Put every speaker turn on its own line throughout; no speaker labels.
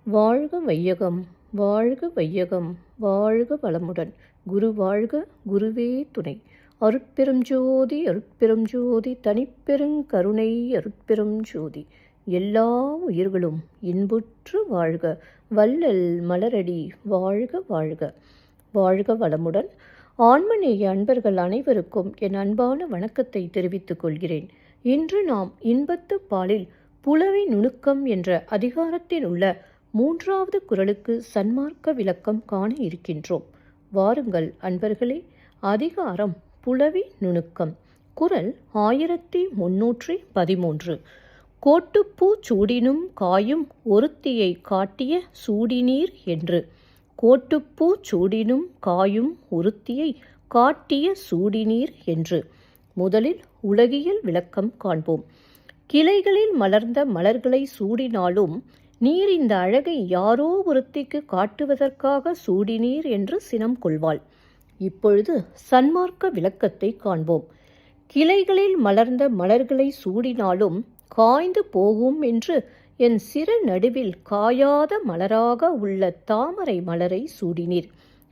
வாழ்க வையகம், வாழ்க வையகம், வாழ்க வளமுடன். குரு வாழ்க, குருவே துணை. அருட்பெரும் ஜோதி, அருட்பெரும் ஜோதி, தனிப்பெருங் கருணை, அருட்பெரும் ஜோதி. எல்லா உயிர்களும் இன்புற்று வாழ்க, வள்ளல் மலரடி வாழ்க வாழ்க. வாழ்க வளமுடன். ஆன்மநேய அன்பர்கள் அனைவருக்கும் என் அன்பான வணக்கத்தை தெரிவித்துக் கொள்கிறேன். இன்று நாம் இன்பத்து பாலில் புலவி நுணுக்கம் என்ற அதிகாரத்தில் உள்ள 3வது குறளுக்கு சன்மார்க்க விளக்கம் காண இருக்கின்றோம். வாருங்கள் அன்பர்களே. அதிகாரம் புலவி நுணுக்கம். குறள் 1313. கோட்டுப்பூ சூடினும் காயும் ஒருத்தியை காட்டிய சூடினீர் என்று. கோட்டுப்பூ சூடினும் காயும் ஒருத்தியை காட்டிய சூடினீர் என்று. முதலில் உலகியல் விளக்கம் காண்போம். கிளைகளில் மலர்ந்த மலர்களை சூடினாலும் நீர் இந்த அழகை யாரோ ஒருத்திக்கு காட்டுவதற்காக சூடினீர் என்று சினம் கொள்வாள். இப்பொழுது சன்மார்க்க விளக்கத்தை காண்போம். கிளைகளில் மலர்ந்த மலர்களை சூடினாலும் காய்ந்து போகும் என்று என் சிறு நடுவில் காயாத மலராக உள்ள தாமரை மலரை சூடினீர்.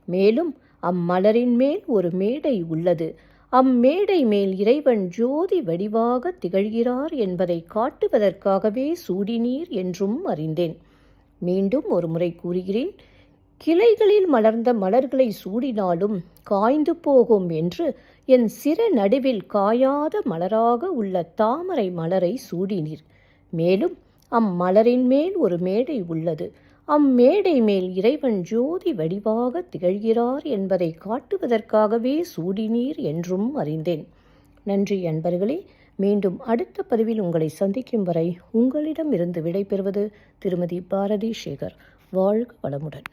மேலும் அம்மலரின் மேல் ஒரு மேடை உள்ளது. அம்மேடை மேல் இறைவன் ஜோதி வடிவாக திகழ்கிறார் என்பதை காட்டுவதற்காகவே சூடினீர் என்றும் அறிந்தேன். மீண்டும் ஒரு முறை கூறுகிறேன். கிளைகளில் மலர்ந்த மலர்களை சூடினாலும் காய்ந்து போகும் என்று என் சிறு நடுவில் காயாத மலராக உள்ள தாமரை மலரை சூடினீர். மேலும் அம்மலரின் மேல் ஒரு மேடை உள்ளது. அம்மேடை மேல் இறைவன் ஜோதி வடிவாக திகழ்கிறார் என்பதை காட்டுவதற்காகவே சூடினீர் என்றும் அறிந்தேன். நன்றி அன்பர்களே. மீண்டும் அடுத்த பதிவில் உங்களை சந்திக்கும் வரை உங்களிடம் இருந்து விடைபெறுவது திருமதி பாரதி சேகர். வாழ்க வளமுடன்.